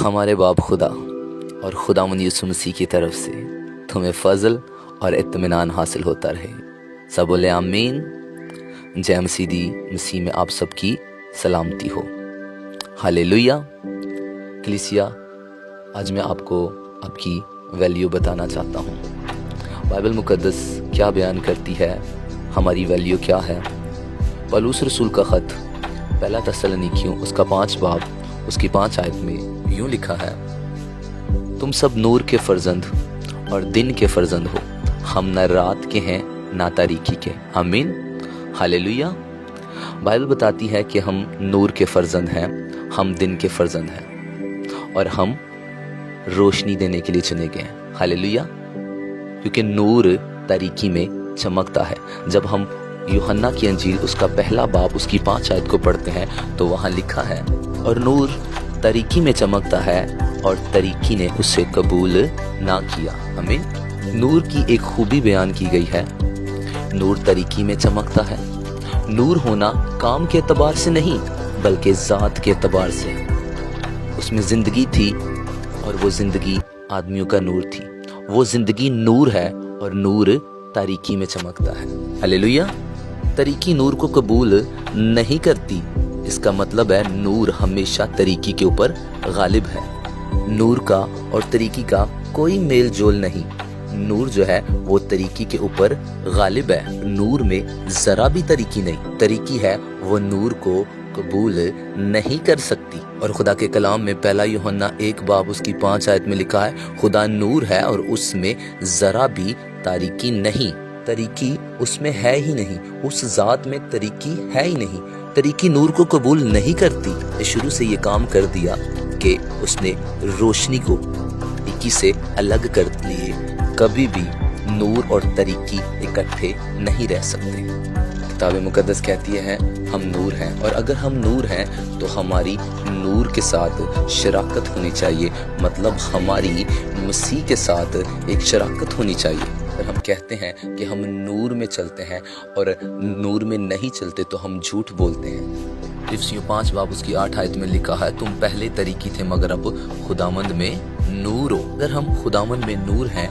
हमारे बाप खुदा और खुदावंद यीशु मसीह की तरफ से तुम्हें फजल और इत्मीनान हासिल होता रहे। सब बोले आमीन। जय मसीह में आप सबकी सलामती हो। हालेलुया। कलीसिया, आज मैं आपको आपकी वैल्यू बताना चाहता हूँ। बाइबल मुकद्दस क्या बयान करती है, हमारी वैल्यू क्या है। पौलुस रसूल का ख़त पहला तसलनीकियों उसका 5 बाब उसकी 5 आयत में यूँ लिखा है, तुम सब नूर के फर्जंद और दिन के फर्जंद हो, हम न रात के हैं ना तारीकी के। आमीन। हालेलुया। बाइबल बताती है कि हम नूर के फर्जंद हैं, हम दिन के फर्जंद हैं और हम रोशनी देने के लिए चुने गए हैं। हालेलुया। क्योंकि नूर तारीकी में चमकता है। जब हम यूहन्ना की अंजील उसका पहला बाब उसकी 5 आयत को पढ़ते हैं तो वहाँ लिखा है, और नूर तारीकी में चमकता है और तारीकी ने उसे कबूल ना किया। हमें नूर की एक खूबी बयान की गई है। नूर तारीकी में चमकता है। नूर होना काम के एतबार से नहीं बल्कि ज़ात के एतबार से। उसमें ज़िंदगी थी और वो ज़िंदगी आदमियों का नूर थी। वो ज़िंदगी नूर है और नूर तारीकी में चमकता है। हालेलुया। तारीकी नूर को कबूल नहीं करती, इसका मतलब है नूर हमेशा तारीकी के ऊपर गालिब है। नूर का और तारीकी का कोई मेल जोल नहीं। नूर जो है वो तारीकी के ऊपर गालिब है। नूर में ज़रा भी तारीकी नहीं। तारीकी है वो नूर को कबूल नहीं कर सकती। और खुदा के कलाम में पहला यूहन्ना 1 बाब उसकी 5 आयत में लिखा है, खुदा नूर है और उसमें ज़रा भी तारीकी नहीं। तारीकी उसमें है ही नहीं, उस ज़ात में तारीकी है ही नहीं। तारीकी नूर को कबूल नहीं करती। शुरू से ये काम कर दिया कि उसने रोशनी को तारीकी से अलग कर लिए। कभी भी नूर और तारीकी इकट्ठे नहीं रह सकते। किताब मुकद्दस कहती है हम नूर हैं, और अगर हम नूर हैं तो हमारी नूर के साथ शराकत होनी चाहिए। मतलब हमारी मसीह के साथ एक शराकत होनी चाहिए। अगर हम कहते हैं कि हम नूर में चलते हैं और नूर में नहीं चलते तो हम झूठ बोलते हैं। इफिसियों 5 बाब उसकी 8 आयत में लिखा है, तुम पहले तारीकी थे मगर अब खुदावंद में नूर हो। अगर हम खुदावंद में नूर हैं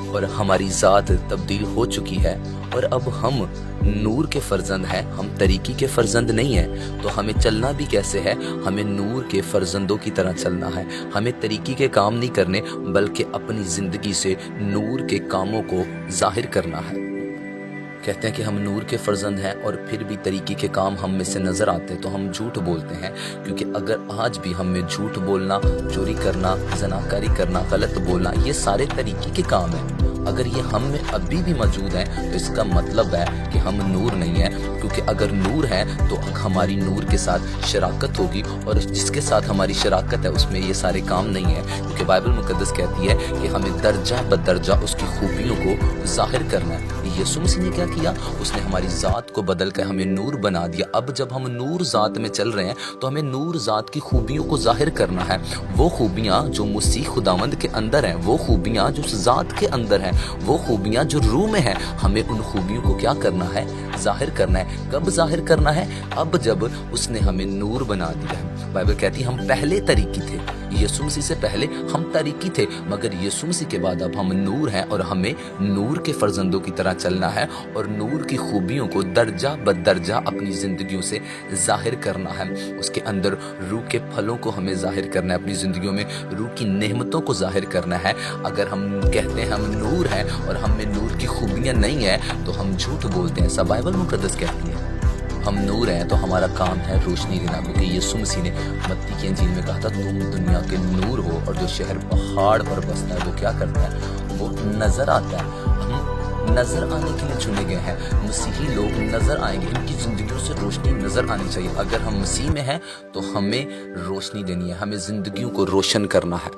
और हमारी ज़ात तब्दील हो चुकी है और अब हम नूर के फर्जंद हैं, हम तारीकी के फर्जंद नहीं हैं, तो हमें चलना भी कैसे है? हमें नूर के फर्जंदों की तरह चलना है। हमें तारीकी के काम नहीं करने बल्कि अपनी ज़िंदगी से नूर के कामों को जाहिर करना है। कहते हैं कि हम नूर के फर्जंद हैं और फिर भी तारीकी के काम हम में से नज़र आते हैं तो हम झूठ बोलते हैं। क्योंकि अगर आज भी हम में झूठ बोलना, चोरी करना, ज़नाकारी करना, गलत बोलना, ये सारे तारीकी के काम हैं। अगर ये हम में अभी भी मौजूद हैं तो इसका मतलब है कि हम नूर नहीं है। क्योंकि अगर नूर है तो हमारी नूर के साथ शराकत होगी, और जिसके साथ हमारी शराकत है उसमें ये सारे काम नहीं है। क्योंकि बाइबल मुकद्दस कहती है कि हमें दर्जा बदर्जा उसकी खूबियों को जाहिर करना है। यीशु मसीह ने क्या किया? उसने हमारी ज़ात को बदल कर हमें नूर बना दिया। अब जब हम नूर ज़ात में चल रहे हैं तो हमें नूर ज़ात की खूबियों को जाहिर करना है। वो खूबियाँ जो मसीह खुदावंद के अंदर हैं, वो खूबियाँ जो उस ज़ात के अंदर हैं, वो खूबियाँ जो रूह में हैं, हमें उन खूबियों को क्या करना है? जाहिर करना है। कब जाहिर करना है? अब जब उसने हमें नूर बना दिया है। बाइबल कहती है हम पहले तारीकी थे, यीशु मसीह से पहले हम तारीकी थे, मगर यीशु मसीह के बाद अब हम नूर हैं और हमें नूर के फर्जंदों की तरह चलना है और नूर की खूबियों को दर्जा बदर्जा अपनी ज़िंदगियों से जाहिर करना है। उसके अंदर रूह के फलों को हमें जाहिर करना है, अपनी ज़िंदगियों में रूह की नेमतों को जाहिर करना है। अगर हम कहते हैं हम नूर हैं और हम में नूर की खूबियाँ नहीं हैं तो हम झूठ बोलते हैं। ऐसा बाइबल मुकद्दस कहती है। हम नूर हैं तो हमारा काम है रोशनी देना। क्योंकि यीशु मसीह ने मत्ती की अंजील में कहा था, तुम दुनिया के नूर हो। और जो शहर पहाड़ पर बसता है वो क्या करता है? वो नज़र आता है। हम नज़र आने के लिए चुने गए हैं। मसीही लोग नज़र आएंगे, इनकी ज़िंदगियों से रोशनी नज़र आनी चाहिए। अगर हम मसीह में हैं तो हमें रोशनी देनी है, हमें ज़िंदगियों को रोशन करना है।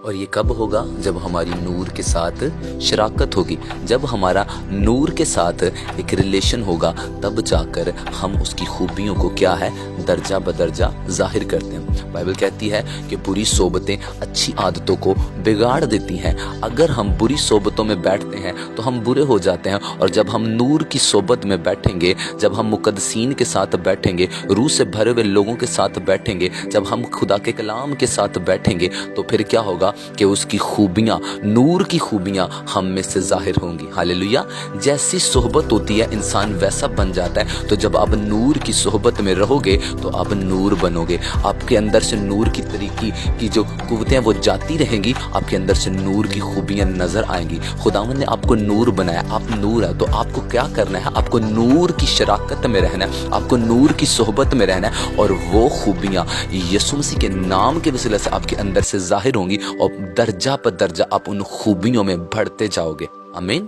اور یہ کب ہوگا؟ جب ہماری نور کے ساتھ شراکت ہوگی، جب ہمارا نور کے ساتھ ایک ریلیشن ہوگا، تب جا کر ہم اس کی خوبیوں کو کیا ہے درجہ بدرجہ ظاہر کرتے ہیں۔ بائبل کہتی ہے کہ بری صحبتیں اچھی عادتوں کو بگاڑ دیتی ہیں۔ اگر ہم بری صحبتوں میں بیٹھتے ہیں تو ہم برے ہو جاتے ہیں، اور جب ہم نور کی صحبت میں بیٹھیں گے، جب ہم مقدسین کے ساتھ بیٹھیں گے، روح سے بھرے ہوئے لوگوں کے ساتھ بیٹھیں گے، جب ہم خدا کے کلام کے ساتھ بیٹھیں گے، تو پھر کیا ہوگا کہ اس کی خوبیاں، نور کی خوبیاں ہم میں سے ظاہر ہوں گی۔ ہاللیلویہ۔ جیسی صحبت ہوتی ہے انسان ویسا بن جاتا ہے۔ تو جب آپ نور کی صحبت میں رہو گے تو آپ نور بنو گے، آپ کے اندر سے نور کی طریقی کی جو قوتیں وہ جاتی رہیں گی، آپ کے اندر سے نور کی خوبیاں نظر آئیں گی۔ خداوند نے آپ کو نور بنایا، آپ نور ہے، تو آپ کو کیا کرنا ہے؟ آپ کو نور کی شراکت میں رہنا ہے، آپ کو نور کی صحبت میں رہنا ہے، اور وہ خوبیاں یسوع مسیح کے نام کے وسیلے سے آپ کے اندر سے ظاہر ہوں گی، اور درجہ پر درجہ آپ ان خوبیوں میں بڑھتے جاؤ گے۔ آمین۔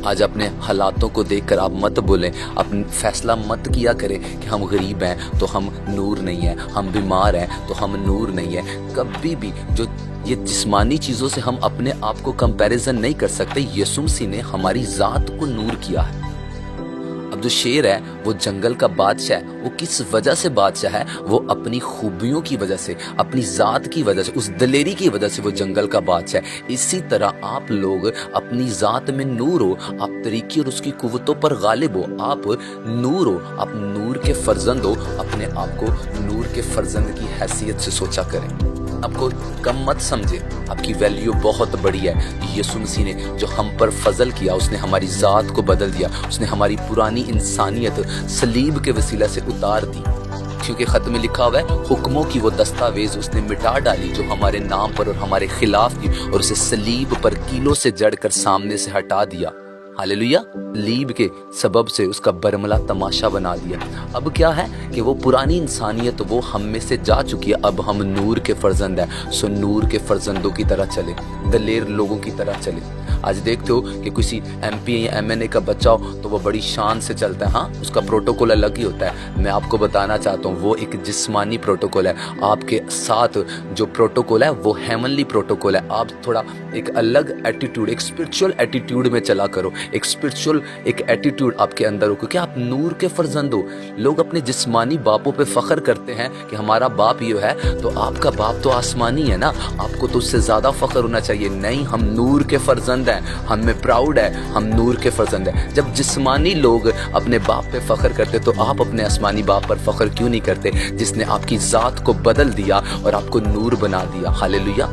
آج اپنے حالاتوں کو دیکھ کر آپ مت بولیں، اپنا فیصلہ مت کیا کریں کہ ہم غریب ہیں تو ہم نور نہیں ہیں، ہم بیمار ہیں تو ہم نور نہیں ہیں۔ کبھی بھی جو یہ جسمانی چیزوں سے ہم اپنے آپ کو کمپیریزن نہیں کر سکتے۔ یسوع مسیح نے ہماری ذات کو نور کیا ہے۔ اب جو شیر ہے وہ جنگل کا بادشاہ ہے، وہ کس وجہ سے بادشاہ ہے؟ وہ اپنی خوبیوں کی وجہ سے، اپنی ذات کی وجہ سے، اس دلیری کی وجہ سے وہ جنگل کا بادشاہ ہے۔ اسی طرح آپ لوگ اپنی ذات میں نور ہو، آپ طریقے اور اس کی قوتوں پر غالب ہو، آپ نور ہو، آپ نور کے فرزند ہو۔ اپنے آپ کو نور کے فرزند کی حیثیت سے سوچا کریں، آپ کو کم مت سمجھے، آپ کی ویلیو بہت بڑی ہے۔ یسوع مسیح نے جو ہم پر فضل کیا، اس نے ہماری ذات کو بدل دیا، اس نے ہماری پرانی انسانیت صلیب کے وسیلہ سے اتار دی، کیونکہ خط میں لکھا ہوا ہے حکموں کی وہ دستاویز اس نے مٹا ڈالی جو ہمارے نام پر اور ہمارے خلاف تھی، اور اسے صلیب پر کیلوں سے جڑ کر سامنے سے ہٹا دیا۔ ہاللیلویہ۔ لیب کے سبب سے اس کا برملا تماشا بنا دیا۔ اب کیا ہے کہ وہ پرانی انسانیت وہ ہم میں سے جا چکی ہے، اب ہم نور کے فرزند ہیں۔ سو نور کے فرزندوں کی طرح چلے، دلیر لوگوں کی طرح چلے۔ آج دیکھتے ہو کہ کسی ایم پی یا ایم این اے کا بچہ ہو تو وہ بڑی شان سے چلتا ہے، ہاں اس کا پروٹوکول الگ ہی ہوتا ہے۔ میں آپ کو بتانا چاہتا ہوں وہ ایک جسمانی پروٹوکول ہے، آپ کے ساتھ جو پروٹوکول ہے وہ ہیونلی پروٹوکول ہے۔ آپ تھوڑا ایک الگ ایٹیٹیوڈ، ایک اسپرچول ایٹیٹیوڈ میں چلا کرو، ایک اسپرچول ایک ایٹیٹیوڈ آپ کے اندر ہو، کیونکہ آپ نور کے فرزند ہو۔ لوگ اپنے جسمانی باپوں پہ فخر کرتے ہیں کہ ہمارا باپ یہ ہے، تو آپ کا باپ تو آسمانی ہے نا، آپ کو تو اس سے زیادہ فخر ہونا چاہیے۔ نہیں، ہم نور کے فرزند ہیں، ہم میں پراؤڈ ہے، ہم نور کے فرزند ہیں۔ جب جسمانی لوگ اپنے باپ پہ فخر کرتے تو آپ اپنے آسمانی باپ پر فخر کیوں نہیں کرتے، جس نے آپ کی ذات کو بدل دیا اور آپ کو نور بنا دیا۔ ہاللیلویہ۔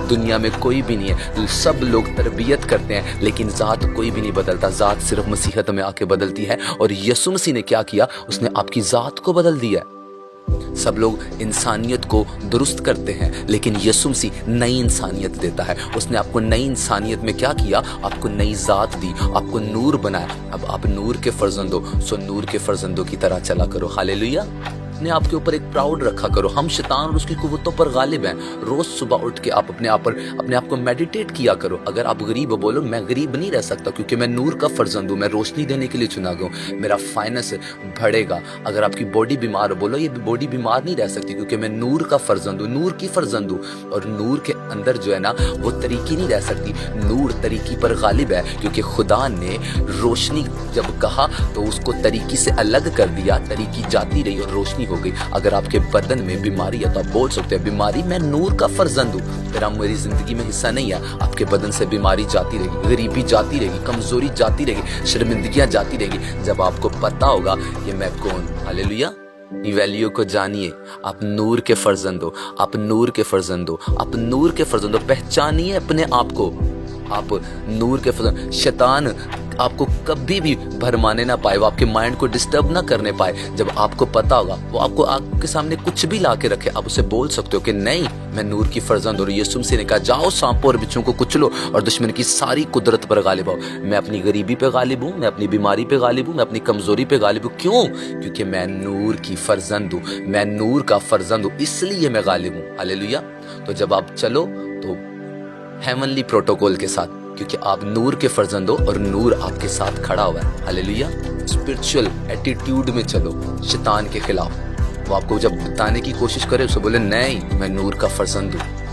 دنیا میں کوئی بھی نہیں ہے، سب لوگ تربیت کرتے ہیں لیکن ذات کوئی بھی نہیں بدلتا، ذات صرف مسیحیت میں آ کے بدلتی ہے۔ اور یسوع مسیح نے کیا کیا؟ اس نے آپ کی ذات کو بدل دیا ہے۔ سب لوگ انسانیت کو درست کرتے ہیں لیکن یسوع مسیح نئی انسانیت دیتا ہے۔ اس نے آپ کو نئی انسانیت میں کیا کیا؟ آپ کو نئی ذات دی، آپ کو نور بنایا۔ اب آپ نور کے فرزند ہو، سو نور کے فرزندوں کی طرح چلا کرو۔ ہاللیلویہ۔ اپنے آپ کے اوپر ایک پراؤڈ رکھا کرو، ہم شیطان اور اس کی قوتوں پر غالب ہیں۔ روز صبح اٹھ کے آپ اپنے آپ کو میڈیٹیٹ کیا کرو۔ اگر آپ غریب ہو، بولو میں غریب نہیں رہ سکتا کیونکہ میں نور کا فرزند ہوں، میں روشنی دینے کے لیے چنا گیا ہوں، میرا فائنس بڑھے گا۔ اگر آپ کی باڈی بیمار ہو، بولو یہ باڈی بیمار نہیں رہ سکتی کیونکہ میں نور کا فرزند ہوں، نور کی فرزند ہوں۔ اور نور کے اندر جو ہے نا وہ طریقی نہیں رہ سکتی، نور طریقی پر غالب ہے، کیونکہ خدا نے روشنی جب کہا تو اس کو طریقی سے الگ کر دیا، طریقی جاتی رہی اور روشنی ہو گئی۔ اگر آپ کے بدن میں بیماری ہے تو آپ بول سکتے ہیں بیماری میں نور کا فرزند ہوں، تیرا میری زندگی میں حصہ نہیں ہے۔ آپ کے بدن سے بیماری جاتی رہے گی، غریبی جاتی رہے گی، کمزوری جاتی رہے گی، شرمندگیاں جاتی رہے گی، جب آپ کو پتا ہوگا کہ میں کون۔ ہاللیلویہ۔ ویلیو کو جانیے، آپ نور کے فرزند ہو، آپ نور کے فرزند ہو، آپ نور کے فرزند ہو۔ پہچانیے اپنے آپ کو، آپ نور کے فرزند۔ شیطان آپ کو کبھی بھی بھرمانے نہ پائے، وہ آپ کے مائنڈ کو ڈسٹرب نہ کرنے پائے۔ جب آپ کو پتا ہوگا، وہ آپ کو آپ کے سامنے کچھ بھی لا کے رکھے، آپ اسے بول سکتے ہو کہ نہیں میں نور کی فرزند ہوں۔ یسوع مسیح نے کہا جاؤ سانپوں اور بچھوؤں کو کچلو اور دشمن کی ساری قدرت پر غالب ہو۔ میں اپنی غریبی پہ غالب ہوں، میں اپنی بیماری پہ غالب ہوں، میں اپنی کمزوری پہ غالب ہوں۔ کیوں؟ کیونکہ میں نور کی فرزند ہوں، میں نور کا فرزند ہوں، اس لیے میں غالب ہوں۔ ہاللیلویہ۔ تو جب آپ چلو تو ہیونلی پروٹوکول کے ساتھ، کیونکہ آپ نور کے فرزند ہو اور نور آپ کے ساتھ کھڑا ہوا ہے۔ ہاللیلویہ۔ اسپرچل ایٹیٹیوڈ میں چلو شیطان کے خلاف۔ وہ آپ کو جب بتانے کی کوشش کرے اسے بولے نہیں میں نور کا فرزند ہوں،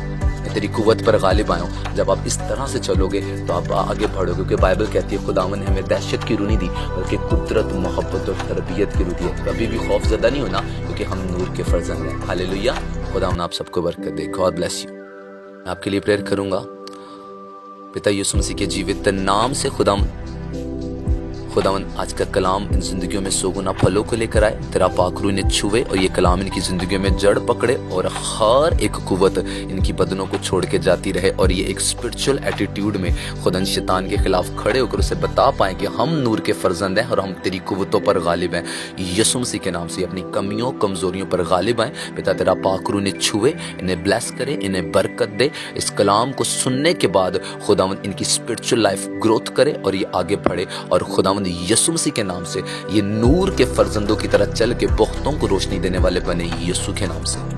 میں तेरी कुव्वत पर गालिब आया हूँ। जब आप इस तरह से चलोगे तो आप आगे बढ़ोगे, क्योंकि बाइबल कहती है खुदावन ने हमें दहशत की रूह नहीं दी बल्कि कुदरत, मोहब्बत और तरबियत की रूह दी है। कभी भी खौफजदा नहीं होना, क्योंकि हम नूर के फर्जंद हैं। हालेलुया। खुदावन आप सबको बरकत दे। God bless you. मैं आपके लिए प्रेयर करूंगा। पिता यीशु मसीह के जीवित नाम से खुदावन आज का कलाम इन जिंदगियों में सोगुना फलों को लेकर आए, तेरा पाक रूह इन्हें छुए और ये कलाम इनकी जिंदगियों में जड़ पकड़े और हर एक कुव्वत इनकी बदनों को छोड़ के जाती रहे और ये एक स्पिरिचुअल एटीट्यूड में खुदा शैतान के खिलाफ खड़े होकर उसे बता पाए कि हम नूर के फर्जंद हैं और हम तेरी कुव्वतों पर गालिब हैं। यीशु मसीह के नाम से अपनी कमियों कमजोरियों पर गालिब आए। पिता तेरा पाक रूह इन्हें छुए, इन्हें ब्लेस करे, इन्हें बरकत दे। इस कलाम को सुनने के बाद खुदावंद इनकी स्पिरिचुअल लाइफ ग्रोथ करे और ये आगे बढ़े और खुदावंद यीशु मसीह के नाम से ये नूर के फर्जंदों की तरह चल के बहुतों को रोशनी देने वाले बने, यीशु के नाम से।